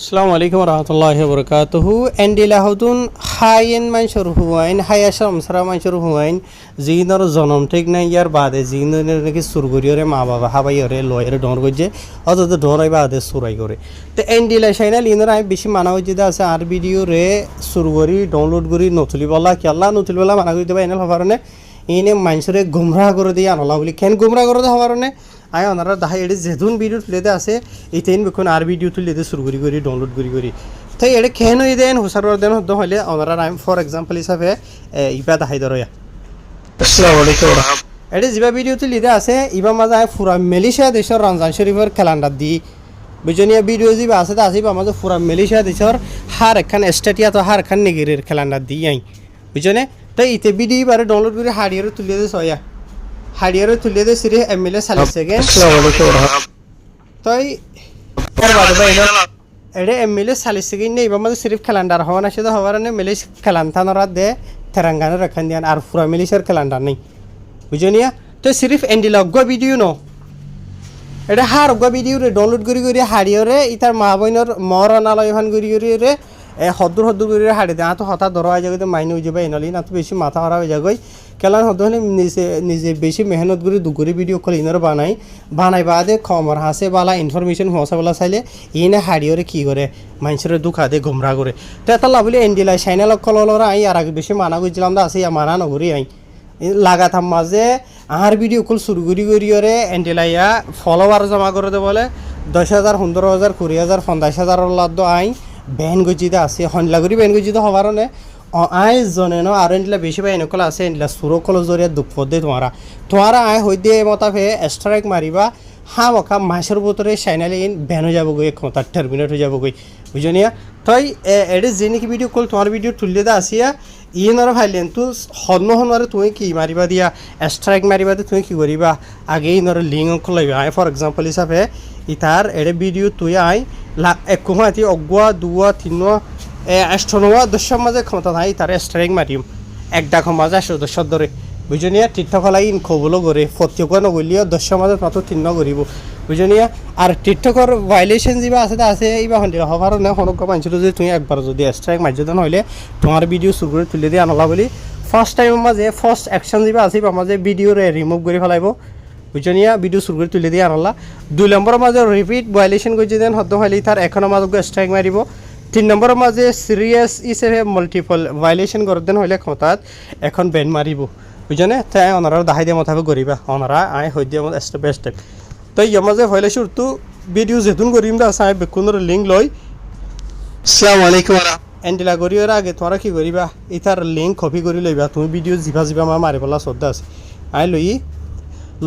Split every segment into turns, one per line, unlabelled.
আসসালামু আলাইকুম রহমতুল্লাহি বরকাতুহু এন্ডিলা হতুন হাইন মানসর হুয়াইন হায়াশাম সারা মানসর হুয়াইন জিনর জনম ঠিক নাই ইয়ার বাদে জিনর নাকি সুরগরিয়রে মা বাবা হাবাইয়রে লয়ের ডর গজে অত ডরাই বাদে সুরাই করে তো এন্ডিলা সাইনা লিনর আমি বেশি মানা হইতে আছে আর ভিডিও রে সুরগরি ডাউনলোড করি নতুলি বলা কি আল্লাহ নতুলি বলা মানা কইতে পাই এনাল হবারনে ইনে মানসরে গুমরাহ করে দিয়ে আনলা বলি কেন গুমরাহ করে দেওয়া হবারনে আয় ওনারা দেখা এটি যেহেতুন ভিডিও তুলে আছে এই তিন বেক্ষণ আর ভিডিও তুলে শুরু করি ডাউনলোড করি তো এটা কেন দেন হুসার দেন হতে হলে ওনারা আমি ফর এক্সাম্পল হিসাবে ইবা দেখাই ধরয়া এটা যা ভিডিও তুলে আছে ইবা মাঝে ফুরা মেলিশিয়া দেশের রমজান শরীফের ক্যালেন্ডার দি বুঝনিয়া ভিডিও যা আছে তা আসিবা মাঝে ফুরা মেলিশিয়া দেশের হার একখান স্টেটিয়া তো হার একখান নিগেরের ক্যালেন্ডার দি আই বুঝনে তো ইতে ভিডিও বারে ডাউনলোড করে হারিয়ে তুলে দিয়ে সয়া হাড়িয়ারে তুলে দে সিরে এমএলএ 40 সেকেন্ড তাই এডে এমএলএ 40 সেকেন্ড নেই বামা সিরিফ ক্যালেন্ডার হওয়া না সেটা হওয়ার নে মেলে ক্যালেন্ডার দে তেরাঙ্গানা রাখান দিয়ান আর পুরা মেলিশার ক্যালেন্ডার নেই বুঝনিয়া তো সিরিফ এন্ডিলগ ভিডিও ন এটা হার ভিডিও রে ডাউনলোড করি হাড়িয়ারে ইতার মা বইনর মরনালয় ভান করি রে হদ্দুর করে হাড়ি দেয় তো হঠাৎ ধরা হয়ে যাবে মাইনে হয়ে যাবে এনলি না তো বেশি মাথা হারা হয়ে যাবে কেলান হতে হলে নিজে বেশি মেহনত করে দুগুরি ভিডিও কল ইনার বানাই বাদে খমর হাসে বালা ইনফরমেশন হসা বলা চাইলে ইনে হাড়িওরে কি করে মানুষের দুঃখা দিয়ে গুমরা করে তো এটা লাভলি এন্ডিলাই সাইনাল কলরা আই আর আগে বেশি মানা করছিলাম তো আছে মানা নগরি আই লাগাতাম মাঝে আর ভিডিও কল শুরু করিওরে এন্ডিলাইয়া ফলোয়ার জমা করে দে বলে 10,000 15,000 20,000 50,000 লাদ আই ব্যান গজিতে আছে হনলাগুড়ি ব্যান গজিতে হবার নে আয় জনে ন আর এন্ডিলা বেশি পাই এনেকল আছে এন্ডিলা সুরকল জরিয়া দুঃখ দে তোমারা আয় হই দিয়ে মতাফে স্ট্রাইক মারিবা মকা মাসের ভিতরে সাইনালি ইন ব্যান হয়ে যাবো গই ক্ষমতা টার্মিনেট হয়ে যাবো গই বুঝনিয়া তই এডে যে নাকি ভিডিও কল তোমার ভিডিও তুললে দা আসিয়া ইনর ভাইলেন তু হনরে তুমি কি মারিবা দিয়া স্ট্রাইক মারিবা তুমি কি করিবা আগে ইনর লিঙ্ক খলাইবা আয় ফর এক্সাম্পল হিসাবে ইতার এডে ভিডিও তুই আয় এক কুমাতি অগুয়া দুয়া তিনুয়া আষ্টনুয়া দশের মাঝে ক্ষমতা নাই তার স্ট্রাইক মারিম একটা মাঝে 10 ধরে বুঝনিয়া তীর্থক লাইন খবলো করে ফত্যক নগলিও 10 মাঝে মাত্র 3 করিব বুঝনিয়া আর তীর্থকর ভাইলেশন যা আছে তা আছে এইবা হন্দিল হবার না হনক মানছিল যে তুমি একবার যদি স্ট্রাইক মারজেন হইলে তোমার ভিডিও শুরু করে তুলে দিয়ে আনলা বলি ফার্স্ট টাইম মাঝে ফার্স্ট অ্যাকশন যা আছে মাঝে ভিডিও রিমুভ করে ফেলাইব বুঝনিয়া ভিডিও শুরু করে তুলে দিয়ে আনলা 2 নম্বর মাঝে রিপিট ভাইলেশন করছে দেন হদ্দ হইলে তার এখন মাঝে স্ট্রাইক মারিব 3 নম্বর মাঝে সিরিয়াস হিসেবে মাল্টিপল ভাইলেশন করে দেন হইলে ক্ষমতাত এখন ব্যান মারিব বুঝনে তাই ওনারা দেখাই দিয়ে মতাবে করিবা ওনারা আয় হই দিয়ে স্টেপ বাই স্টেপ তো ইয়ে মাঝে হইলে শুরু ভিডিও যেতুন করিম দা সাহেব বেকুনের লিঙ্ক লই আসসালামু আলাইকুম এন্ডিলা করিওর আগে তোমরা কি করিবা ইতার লিঙ্ক কপি করে লইবা তুমি ভিডিও জিবা মারি বলা শ্রদ্ধা আছে আই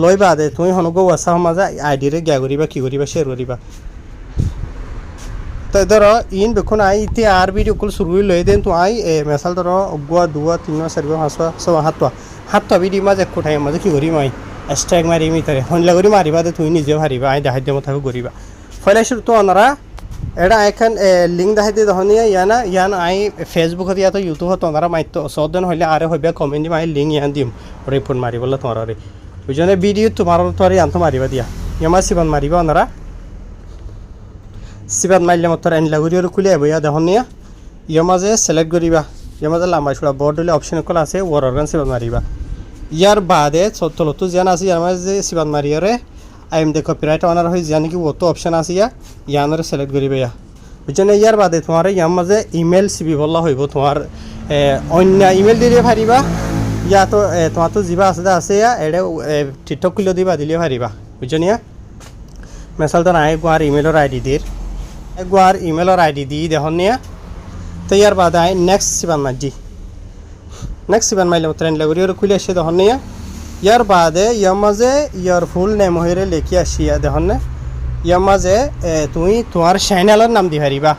লই বাদে তুমি হনগো হোয়াটসঅ্যাপ মাঝে আইডি রে গিয়া করিবা কি করিবা শেয়ার করিবা তো ধরো ইন বেখন আই ইতি আর ভিডিও কল শুরু লই দেন তো আই মেসাল ধরো অগুয়া দুয়া তিনুয়া চারিবা পাঁচবা ছবা সাতটা ভিডিও মাঝে কোঠাই মাঝে কি করিম আই স্ট্রাইক মারিম ইতারে হনলা করে মারিবা দে তুমি নিজেও হারিবা আই দেখাই দিয়ে মতাবে করিবা ফলে শুরু তো ওনারা এটা এখন লিঙ্ক দেখাই দিয়ে দহনিয়া ইয়ান আই ফেসবুকত ইয়া তো ইউটিউবত ওনারা মাইতো সদন হইলে আরে হইবে কমেন্ট দিম আই লিঙ্ক ইয়ান দিম রিপোর্ট মারিবলে তোমার বুঝনে ভিডিও তোমার তোরে আনতো মারিবা দিয়া ইয়ামা সিবান মারিবা ওনারা সিবান মারলে মতো এনলা ঘুরিয়ে খুলে আইব ইয়া দহনিয়া ইয়া মাঝে সিলেক্ট করিবা ইয়া মাঝে লাম্বা ছড়া বোর্ড হলে অপশন কল আছে ওয়ার অর্গান সিবান মারিবা ইয়ার বাদে তলতো যেন আছে ইয়ার মাঝে Sivan মারিয়ারে I'm they copyright honour হয়ে জানি কি ওতো অপশন আছে ইয়ানরে সিলেক্ট করিবা ইয়া বুঝছেন ইয়ার বাদে তোমার ইয়ার মাঝে ইমেল সিবি বলা হইব তোমার অন্য ইমেল দিলে পারিবা ইয়া তো তোমার তো যা আছে এটা টিকটক খুলে দিবা দিলে পারিবা বুঝছেন ইয়া মেসাল তো নাই গোয়ার ইমেলর আইডি দিয়ে একবার ইমেলর আইডি দিয়ে দেখুন নিয়া তো ইয়ার বাদে আই নেক্সট সিবান মারলে ট্রেন লাগি খুলে আসছে দেখুন নিয়া ইয়ার বাদে ইয়ার মাঝে ইয়ার ফুল নেম হয়ে লেখি আসিয়া দেখুন না ইয়ার মাঝে তুমি তোমার চ্যানেলের নাম দি পারিবা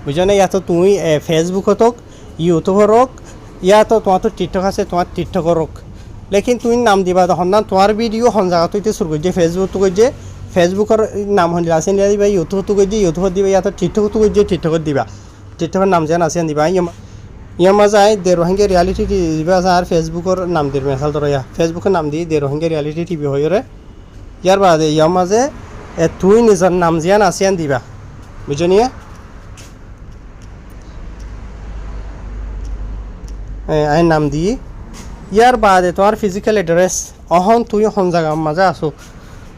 বুঝছো ইয়া তো তুমি ফেসবুকত হোক ইউটিউবর হোক ইয়া তো তোমার তো টিকটক আছে তোমার টিকটকর হোক লেকিন তুমি নাম দিবা তখন না তোমার ভিডিও হন জায়গা তুই শুরু করছে ফেসবুক তো করছে ফেসবুকের নাম হন আছে দিবা ইউটিউব তো করছে ইউটিউবত দিবা ইয়া তো টিকটক তো করছে টিকটকত দিবা টিকটকের নাম যেন আছে দিবা ইয়ার মাঝে আই দে রোহিঙ্গা রিয়ালিটি টিভি আছে আর ফেসবুকের নাম দিয়ে মেসাল ধরো ফেসবুকের নাম দিয়ে দে রোহিঙ্গা রিয়ালিটি টিভি হয়ে রে ইয়ার বাদে ইয়ার মাঝে তুই নিজের নাম যেন আসিয়ান দিবা বুঝো নিয়ে আই নাম দিই ইয়ার বাদে তোমার ফিজিক্যাল এড্রেস অহন তুই হন জায়গা মাঝে আসো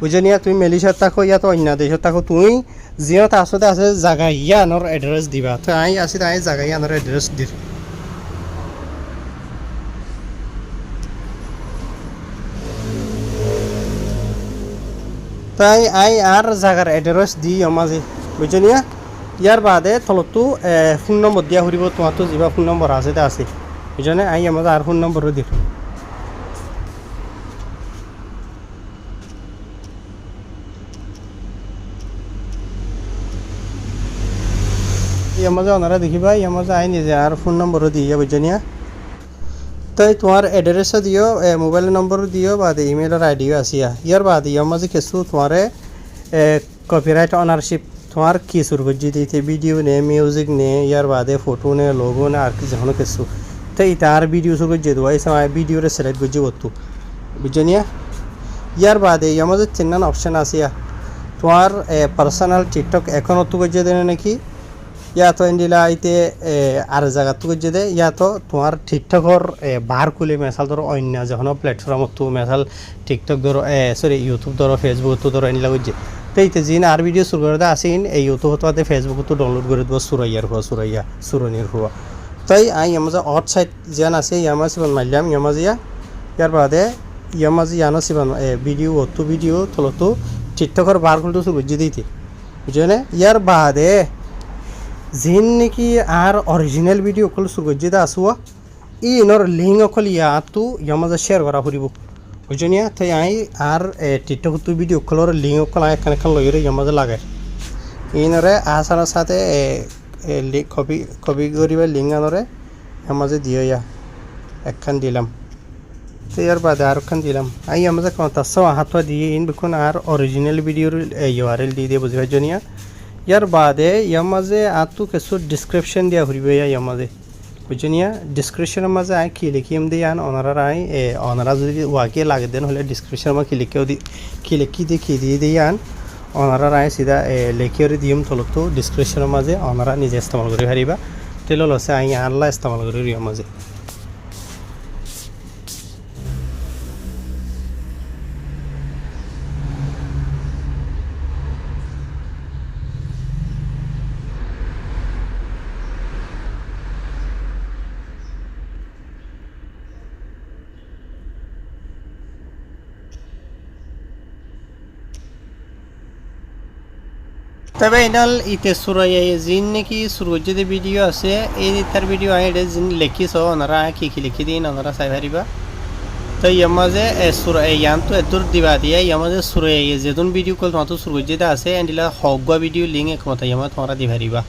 বুঝনিয়া তুমি মেলিশার থাকো ইয়াতো অন্য দেশত থাকো তুই জিয়ত আসতে আছে জায়গা ইয়ানোর এড্রেস দিবা তো আই আসি তাই জায়গা ইয়ানোর এড্রেস দি তাই আই আর জায়গার এড্রেস দি মাঝে বুঝনিয়া ইয়ার বাদে তলতো ফোন নম্বর দিয়া ঘুরিব তোমার তো যা ফোন নম্বর আছে তা আছে বুঝনে আই আমাদের আর ফোন নম্বরও দি মাঝে ওনারা দেখিবা ইয়ার মাঝে আই নিজে আর ফোন নম্বরও দিয়ে বুঝনিয়া তাই তোমার এড্রেসও দিও মোবাইল নম্বরও দিও বা ইমেলের আইডিও আসিয়া ইয়ার বাদে ইয়ার মাঝে কিছু তোমার কপিরাইট অনারশিপ তোমার কি শুরু করছি দিতে ভিডিও নে মিউজিক নে ইয়ার বাদে ফটো নে লোগো নে আর কিছু কিছু তো এটা আর ভিডিও শুরু করছে দেওয়া এই সময় ভিডিওরে সিলেক্ট করছি করতো বুঝনিয়া ইয়ার বাদে ইয়ার মাঝে চিন্নান অপশন আসিয়া তোমার পার্সোনাল টিকটক এখনও তো করছে দেনে নাকি ইয়া তো এন্ডিলা আইতে আর জায়গা তো করছে দে ইয়া তো তোমার টিকটকর বার খুলে মেসাল ধরো অন্য যখন প্ল্যাটফর্মত তো মেসাল টিকটক ধরো সরি ইউটিউব ধরো ফেসবুক তো ধরো এনিলা করছে তো এইতে যিন আর ভিডিও শুরু করে আসেন এই ইউটিউব তো ফেসবুক তো ডাউনলোড করে দেবো সুরাইয়া সুরনির হওয়া তাই আই ইয়ামাজে অট সাইড যেন আছে ইয়ামা সিবান মারলাম ইয়ামাজিয়া ইয়ার বাদে ইয়ামাজি ইয়ানো সিবান ভিডিও অতো ভিডিও তলতো টিকটকর বার খুলতে শুরু করছে দিতে বুঝলে ইয়ার বাদে যিন নাকি আর অরিজিনাল ভিডিও অকল শুরু করছে আসুয়া ই ইনর লিঙ্ক অকল ইয়াতো ইয়ামাজে শেয়ার করা ফুরিব বুঝনিয়া তাই আই আর টিকটক তো ভিডিও অকলর লিঙ্ক অকল আই এখানে লইরে ইয়ামাজে লাগাই ইনরে আসার সাথে কপি করিবার লিঙ্ক আনরে ইয়ামাজে দিয়ে ইয়া একখান দিলাম তো ইয়ার বাদে আর একখান দিলাম আই ইয়ামাজে কন্টাসো হাতটা দিয়ে ইন বিকুন আর অরিজিনাল ভিডিওর ইউআরএল দিয়ে বুঝি বুঝনিয়া ইয়ার বাদে ইয়ামাজে আতো কিছু ডিসক্রিপশন দিয়া ঘুরিবে ইয়ামাজে বুঝনিয়া ডিসক্রিপশনের মাঝে আই কি লিখিম দিয়ে আন ওনারা আই ওনারা যদি ওয়াকে লাগে দেন হলে ডিসক্রিপশনের মাঝে কি লিখি দিয়ে আন ওনারা আই সিধা লিখিয়ে দিম তলতো ডিসক্রিপশনের মাঝে ওনারা নিজে ইস্তেমাল করে হারিবা তেল লসে আই আনলা ইস্তেমাল করে ইয়ামাজে তবে এনাল ইতে সুরাইয়া জিন নাকি সুরজ্জে ভিডিও আছে এই তার ভিডিও আই এটা জিন লেখিস ওনারা কি লিখি দিন ওনারা চাই পারিবা তো ইয়ামাজে সুরাইয়ান তো এদুর দিবা দিয়া ইয়ামাজে সুরাইয়া যেদুন ভিডিও কল তোমার তো সুরজ্জেতে আছে এন্ডিলা হগবা ভিডিও লিঙ্ক একমত ইয়ামা তোমরা দি পারিবা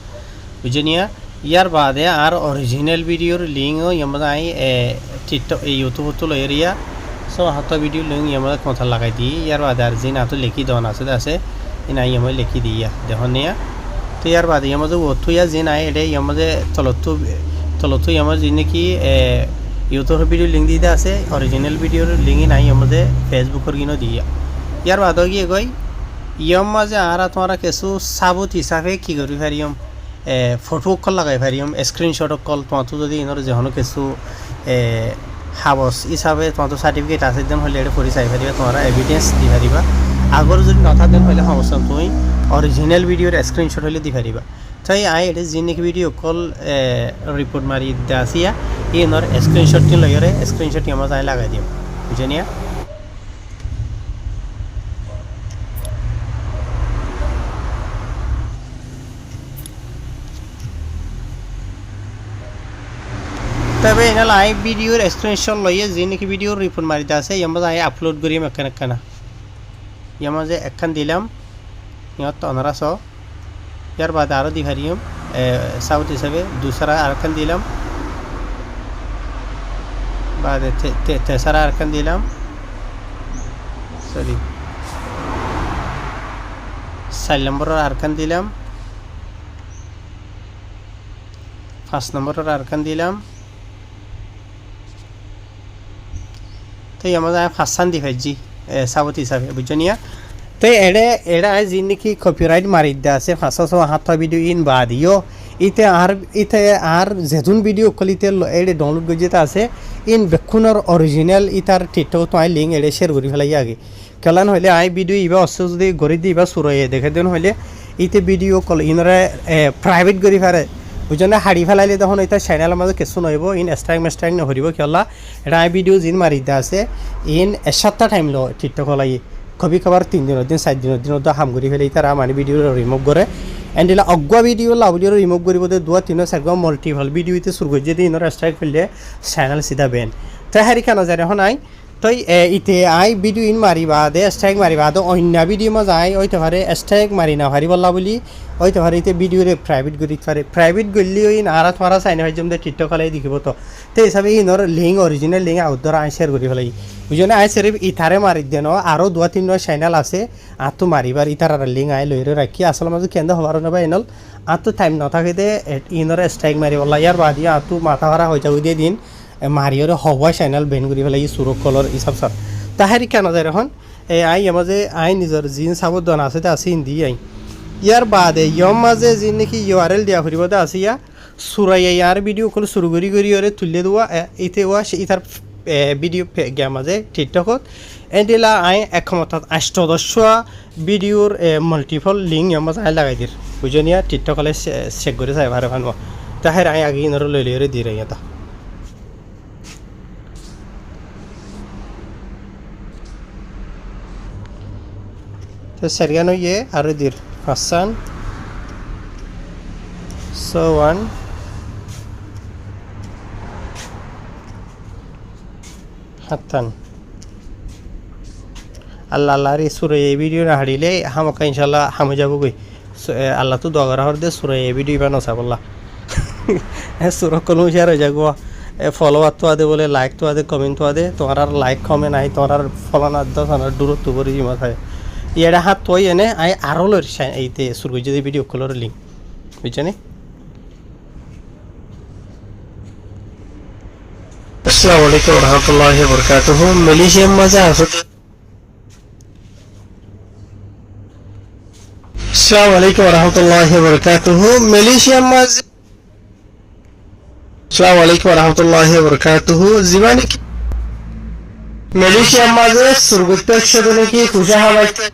বুঝনিয়া ইয়ার বাদে আর অরিজিনাল ভিডিওর লিঙ্কও ইয়ামাজে আই টিকটক ইউটিউব তো লইরিয়া সো হাত ভিডিও লিঙ্ক ইয়ামাজে কথা লাগাই দি ইয়ার বাদে আর জিন আতো লিখি দন আছে ইনা ইয়ামাজে লিখি দিয়া দেখো নিয়া তো ইয়ার বাদে ইয়ামাজে ওতো ইয়া জিন আই এডে ইয়ামাজে তলতো ইয়ামাজে জিন নাকি ইউটিউবের ভিডিও লিঙ্ক দিয়ে আছে অরিজিনাল ভিডিওর লিঙ্ক নাই ইয়ামাজে ফেসবুকের কিনো দিয়া ইয়ার বাদে গিয়ে গই ইয়ামাজে আর তোমরা কিছু সাবুত হিসাবে কি করি পারিম ফটো কল লাগাই পারিম স্ক্রিনশট কল তোমার তো যদি ইনর যেহনো কিছু হাবস হিসাবে তোমার তো সার্টিফিকেট আছে দেন হলে এটা করে চাই পারিবা তোমরা এভিডেন্স দি পারিবা আগর যদি নথাকেন হলে সমস্যা তুমি অরিজিনাল ভিডিওর স্ক্রিনশট হলে দি পারিবা তাই আই এটা জিনিক ভিডিও কল রিপোর্ট মারি দাসিয়া ইনর স্ক্রিনশট টি লইরে স্ক্রিনশট ইয়ামা যাই লাগাই দিম বুঝনিয়া তবে এনাল আই ভিডিওর স্ক্রিনশট লইয়ে জিনিক ভিডিওর রিপোর্ট মারি দাসে ইয়ামা যাই আপলোড করিম একখানা ইয়ামাজে একখান দিলাম ইয়ত অনারা সহ ইয়ার বাদে আরও দি পারিম সাউথ হিসাবে দুসরা আরেকখান দিলাম বাদে তেসারা আরেকখান দিলাম সরি 4 নম্বরের আরেকখান দিলাম 5 নম্বরের আরেকখান দিলাম তো ইয়ামাজে ফাঁসান দি ভাইজি সাবত হিসাবে বুঝনিয়া তো এড়ে জিন নাকি কপিরাইট মারি দে আছে 500 হাত ভিডিও ইন বাদিও ইতে আর যেতুন ভিডিও কলিতে এডে ডাউনলোড করে যেতে আছে ইন বেক্ষুনের অরিজিনাল ইতার টিকটক তো আই লিঙ্ক এডে শেয়ার করি ফেলাই আগে কেলান হইলে আই ভিডিও ইবা অস্ত যদি গড়ি দিই বা সুরাইয়ে দেখে দেন হইলে ইতে ভিডিও কল ইনরে প্রাইভেট করি ফেলে বুঝনে হাড়ি ফেলাইলে তখন এটা চ্যানেলের মাঝে কিছু নহব ইন স্ট্রাইক নহরিব কেলা এটা আই ভিডিও যিন মারি দা আছে ইন 1 সপ্তাহ টাইম লো টিকটক লাই কবি খবর 3 দিনের দিন 4 দিনের দিন হাম করি ফেলে তারা মানে ভিডিও রিমুভ করে এন্ডিলা অগুয়া ভিডিও লাউডিও রিমুভ করিব দে 2-3-4 মাল্টিপল ভিডিও ইতে শুরু করে যদি ইনর স্ট্রাইক ফেললে চ্যানেল সিধা বেন তাই হারি কেন যায় এখন আই তই ইতে আই ভিডিও ইন মারিবা দে স্ট্রাইক মারিবা দে অন্য ভিডিও মা যায় ওইতে পারে স্ট্রাইক মারি না হারি বললা বলি ওইতে পারে ইতে ভিডিওরে প্রাইভেট করি পারে প্রাইভেট গলি ওই আর তোমারা চাইনে ভাই জমদে টিকটক খালাই দেখিব তো হিসাবে ইনর লিঙ্ক অরিজিনাল লিঙ্ক আউটডোর আই শেয়ার করি ফেলাই বুঝনে আই সেরিফ ইথারে মারি দেন আরও 2-3 চ্যানেল আছে আর তো মারিবার ইতার লিঙ্ক আই লইরে রাখি আসলে মাঝে কেন্দ্র হবার না বা এনল আর তো টাইম নথাকে দে ইনর স্ট্রাইক মারি বললা ইয়ার বাদি আর তো মাথা ভরা হয়ে যাও দিয়ে দিন মারিওরে হওয়া চ্যানেল বেন করি ফেলাই সুরক কলর ইসব সব তাহারি কেন যায় এখন আই মাঝে আই নিজের জিন সাবধান আছে আছে হিন্দি আই ইয়ার বাদে ইয়ম মাঝে যি নাকি URL দিয়া ফুরিব আছে ইয়া সুরাইয়া ইয়ার ভিডিও কল শুরু করি ওরে তুলে দেওয়া ইতে ওয়া ইতার ভিডিও গিয়া মাঝে টিকটকত এন্ডিলা আই একমত 810 ভিডিওর মাল্টিপল লিঙ্ক ইয়ম মাঝে আই লাগাই দির বুঝনিয়া টিকটক হলে চেক করে চাই ভারে ভানব তাহার আই আগে ইনর লই লইরে দি রাই এটা তো সেরিয়ানো ইয়ে আর দির Hassan so one Hatan Allah রে সুরে এই ভিডিও না হারিলে হামকা ইনশাআল্লাহ হামে যাব কই আল্লাহ তো দোয়া করা হরদে সুরে এই ভিডিও বানো সাবল্লাহ সুর কলম শেয়ার হয়ে যাগো ফলোয়ার তো আদে বলে লাইক তো আদে কমেন্ট তো আদে তোমার আর লাইক কমেন্ট আই তোমার আর ফলো না দাও তোমার দূরত্ব করে জিমা থাকে ইয়ারা হাত তোই এনে আই আরও লই এইতে শুরু যদি ভিডিও কলর লিঙ্ক বুঝছেন আসসালামু আলাইকুম ওয়া রাহমাতুল্লাহি ওয়া বারাকাতুহু মালয়েশিয়ার মাঝে আছে আসসালামু আলাইকুম ওয়া রাহমাতুল্লাহি ওয়া বারাকাতুহু মালয়েশিয়ার মাঝে আসসালামু আলাইকুম ওয়া রাহমাতুল্লাহি ওয়া বারাকাতুহু জীবনে মালয়েশিয়ার মাঝে সুরগুপ্তের সাথে নাকি খুশা হাওয়াইতে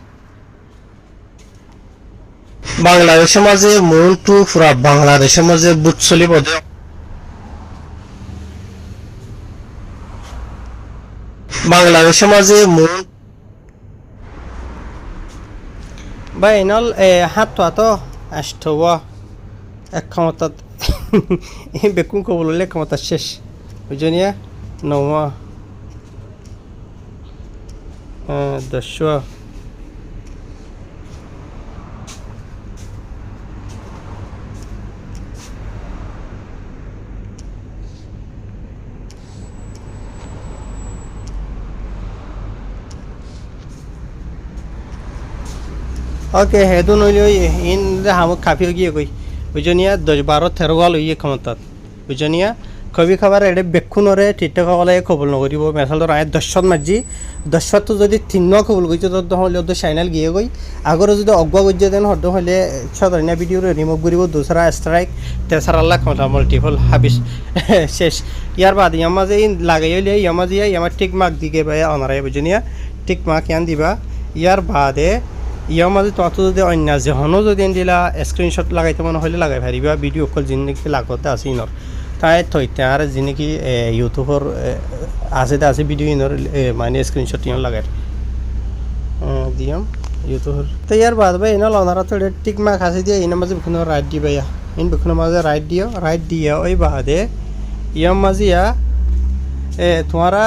বাংলাদেশের মাঝে মূল টু পুরা বাংলাদেশের মাঝে বুট চলিব বাংলাদেশের মাঝে মূল ভাই নল হাত তো আসতোয়া এক ক্ষমতা বেকুন কবললে ক্ষমতা শেষ বুঝনিয়া নওয়া 10 ওকে হেদু নইলে ইন হামক কাফি গিয়ে কই বুঝনিয়া 10-12-13 গাল ইয়ে ক্ষমতা বুঝনিয়া কবি খাবার এডে বেক্ষুনরে টিকটক হলে কবল নকরিব মেসাল আয় 10 মাজি 10 তো যদি 3 কবল গইছে তো হলে ওদের চ্যানেল গিয়ে গই আগরে যদি অগবা গজ্জে দেন হদ হলে সাধারণ ভিডিও রিমুভ করিব দুসরা স্ট্রাইক তেসরা লাখ মাল্টিপল হাবিস শেষ ইয়ার বাদ ইয়ামাজে লাগাইলে ইয়ামাজে ইয়ামা টিক মার্ক দিকে ভাই অনারাই বুঝনিয়া টিক মার্ক ইয়ান দিবা ইয়ার বাদে ইয়ার মাঝে তো যদি অন্য যেহনো যদি দিলা স্ক্রিনশট লাগাইতে মনে হলে লাগাই পারিবা ভিডিও কল যিনি লাগতে আছে ইনর তাই থইতে আর যিনি ইউটিউবর আছে ভিডিও ইনর মানে স্ক্রিনশট ইন লাগাই দিয়াম ইউটিউবর তো ইয়ার বাদ ভাই ইনল ওনারা তো টিক মার্ক আছে দিয়ে ইনার মাঝে বেখুন রাইট দিবা ইন বেখুন মাঝে রাইট দিয়া ওই বাদে ইয়ার মাঝে তোমারা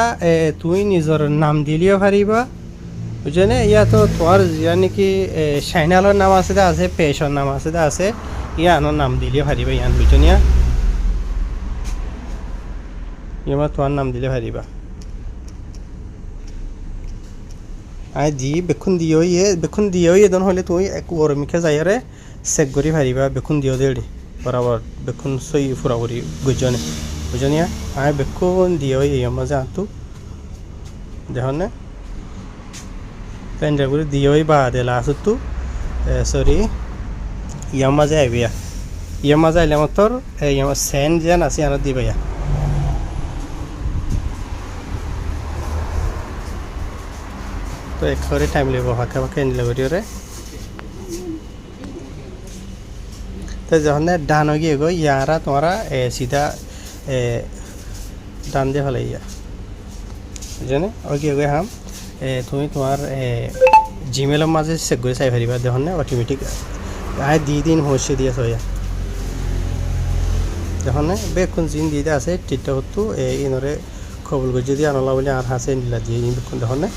তুই নিজের নাম দিলিও পারিবা বুঝনে ইয়া তো তোমার ইয়ানি কি চ্যানেলের নাম আছে পেশর নাম আছে ইয়ানোর নাম দিলে পারিবা ইয়ান বুঝনিয়া ইয়ামা তোমার নাম দিলে পারিবা আই দি বেখুন দিও ইয়ে দন হলে তুই এক ওরমিকে যাইরে চেক করি পারিবা বেখুন দিও দেড়ি বরাবর বেখুন সই ফুরা করি গুজনে বুঝনিয়া আই বেখুন দিও ইয়ামা জানতু দেখনে পেন্ডার করে দিওই বা দে লাস্ট তো সরি ইয়ার মাঝে আইবিয়া ইয়ে মাঝে আইলে মতর এই আমার সেন্ট যেন আছে আনো দিবাইয়া তো একবারে টাইম লাগবে ফাঁকা ফাঁকা এনে করিওরে তো যখন ডান গিয়ে গো ইয়ারা তোমরা সিধা ডান দিয়ে ফেলে ইয়া বুঝলে ওকে গিয়ে হাম তুমি তোমার জিমেলের মাঝে চেক করে চাই পারিবা দেখুন না অটোমেটিক আয় দিন হচ্ছে দিয়ে থইয়া দেখুন না বেক্ষণ জিন দিয়ে আছে টিটটা হতো ইনরে খবর করে যদি আনলা বলে আর হাসে নিলা দিয়ে বেক্ষণ দেখুন না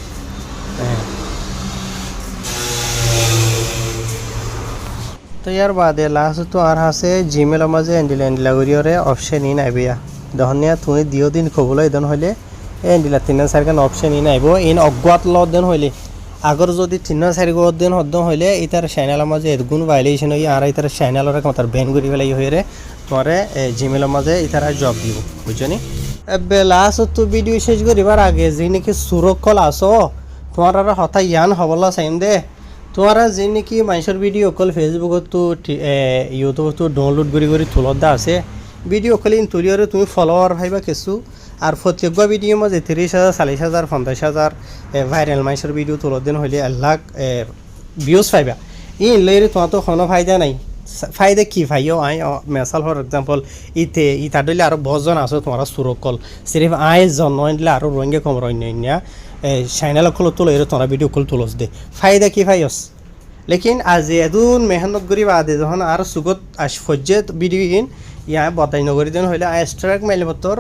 তো ইয়ার বাদে লাস্ট তো আর হাসে জিমেলের মাঝে এন্ডিলা করিওরে অপশন ইন আইবিয়া দেখুন না তুমি দিও দিন খবর এদিন হইলে এন্ডিলা 3-4 অপশন ইন আইব ইন অজ্ঞাত লদিন হইলে আগর যদি 3-4 দিন হদ্দন হইলে ইতার চ্যানেলের মাঝে এদগুণ ভাইলেশন হই আর ইতার চ্যানেলের মাতার ব্যান করি ফেলাই হইরে তোমারে জিমেলের মাঝে ইতারা জব দিব বুঝছনি এবে লাস্ট তো ভিডিও শেষ করিবার আগে যে নাকি সুরক্ষল আসো তোমার আর হতা ইয়ান হবলা চাইম দে তোমারা যে নাকি মানুষের ভিডিও কল ফেসবুকত তো ইউটিউবত তো ডাউনলোড করে তুলত দা আছে ভিডিও কলিন তুলিয়রে তুমি ফলোয়ার ভাইবা কিছু আর প্রত্যেক ভিডিও মাঝে 30,000 40,000 50,000 ভাইরাল মানুষের ভিডিও তুলত দিন হইলে 1 লাখ ভিউজ পাইবা ইন লইরে তোমার তো কোনো ফায়দা নাই ফায়দা কি ভাইও আই মেসাল ফর এক্সাম্পল ইতা দিলে আরো বজন আছে তোমার সুরকল সিরিফ আই জন্ম দিলে আরো রঙে কম রইনা চ্যানেল কল তুলো এর তোমরা ভিডিও কল তুলস দে ফায়দা কি ভাইস লেকিন আজ এদুন মেহনত করি বাদে যখন আর সুগত আস ফজ্জেত ভিডিও ইন ইয়া বতাই নগরী দিন হইলে আই স্ট্রাইক মাইলে তোর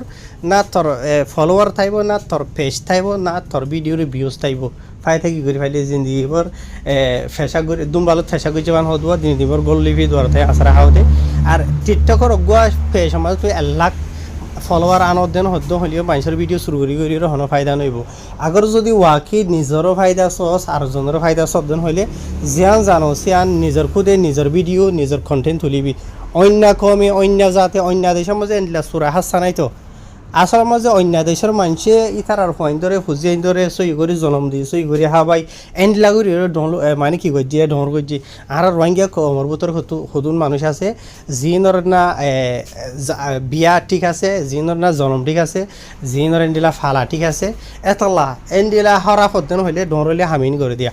না তোর ফলোয়ার থাইব না তোর পেজ থাইব না তোর ভিডিওর ভিউজ থাইব ফাই থাকি করি ফাইলে জিন্দিগিবর ফেসা করে দুমবালত ফেসা করে যাবান হদুয়া দিন দিবর গোল লিভি দোয়ার থাই আসারা হাওদে আর টিকটকর অগুয়া পেজ সমাজ তুই 1 লাখ ফলোয়ার আনত দেন হদ্দ হলিও মানুষের ভিডিও শুরু করি হন ফায়দা নইব আগর যদি ওয়াকি নিজেরও ফায়দা সস আর জনেরও ফায়দা সবজন হইলে জিয়ান জানো সিয়ান নিজের খুদে নিজের ভিডিও নিজের কন্টেন্ট তুলিবি অন্য কমে অন্য জাতে অন্য দেশের মাঝে এনলা সুরা হাসা নাই তো আসল মাঝে অন্য দেশের মানুষে ইতার আর ফইন ধরে ফুজি ধরে সই করে জনম দিয়ে সই করে হাবাই এনলা করি মানে কি করছি ডর করছি আর রোহিঙ্গা কমর ভিতর সদুন মানুষ আছে জিনর না বিয়া ঠিক আছে জিনর না জনম ঠিক আছে জিনর এনডিলা ফালা ঠিক আছে এতলা এনডিলা হরা ফদ্দন হইলে ডর হইলে হামিন করে দিয়া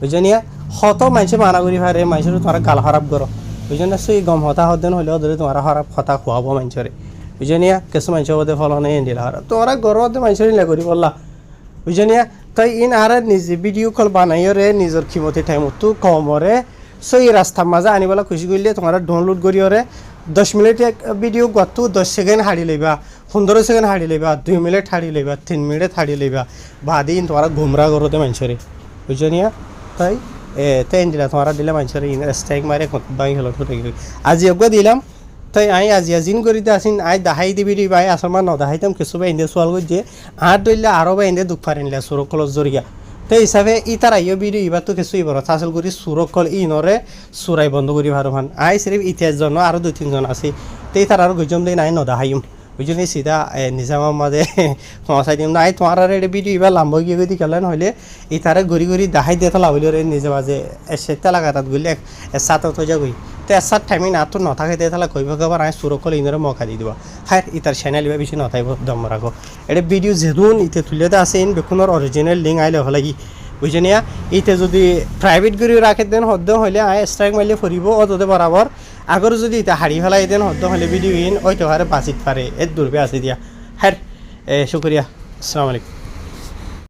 বুঝনিয়া হত মানুষে মানা করি ভারে মানুষের তোমার গাল খারাপ করো বুঝলি সই গম হতা হদ্দেন হইলেও ধরে তোমার খারাপ কথা খুয়াব মানুষরে বুঝনিয়া কিছু মানুষের মধ্যে ফল নেই এনডিলা হারা তোমরা গরমতে মানুষের ইলা করি বললা বুঝনিয়া তাই ইন আর নিজে ভিডিও কল বানাইরে নিজের ক্ষমতি টাইমতো কমরে সই রাস্তার মাঝে আনিবেলা খুশি করলে তোমরা ডাউনলোড করিওরে 10 মিনিট এক ভিডিও গত 10 সেকেন্ড হাড়ি লইবা 15 সেকেন্ড হাড়ি লইবা 2 মিনিট হাড়ি লইবা 3 মিনিট হাড়ি লইবা বাদিন তোমরা গুমরা করতে মানুষরে বুঝনিয়া তাই তাই দিলা তোমরা দিলে মানুষরে ইন স্ট্রাইক মারে বাই হলো আজি একবার দিলাম তাই আই আজি আজিন করিতে আসিন আই দাহাই দিবি রে ভাই আসল মান দাহাইতাম কিছু বা ইন্দে সোয়াল করছে আর দইলে আরো বা ইন্দে দুঃখ পারিনলে সুরকল জরিয়া তো হিসাবে ইতার আইও ভিডিও এবার তো কিছু এবার আসল করি সুরকল ইনরে সুরাই বন্ধ করি ভালো ভান আই সিরিফ ইতিহাস জন আরো 2-3 জন আছে তো তার আরো গজম দেই নাই নদাহাইম বুঝলি সিধা নিজামার মাঝে পৌঁছাই দিম না আই তোমার আর এটা ভিডিও এবার লাম্ব গিয়ে গদি গেলেন হইলে ইতারে ঘুরি ঘুরি দাহাই দিয়ে তো লাভলি রে নিজে মাঝে সেটা লাগা তাত গলি সাত তো যা গই তো এসার টাইমে না তো নথাকে দিয়ে তাহলে কইব আবার আই সুরকল ইনরে মকা দি দিব হ্যাঁ ইতার চ্যানেল এবার বেশি নথাইব দম রাখো এটা ভিডিও যেদুন ইতে তুলে দে আছে ইন বেকুনের অরিজিনাল লিঙ্ক আইলে হলাগি বুঝনিয়া ইতে যদি প্রাইভেট করে রাখে দেন হদ্দ হইলে আই স্ট্রাইক মাইলে ফরিব অততে বরাবর আগর যদি ইতা হাড়ি ফেলাই দেন হদ্দ হলে ভিডিও ইন ওই তো হারে বাঁচিত পারে এর দূরবে আছে দিয়া হ্যাঁ শুক্রিয়া আসসালামু আলাইকুম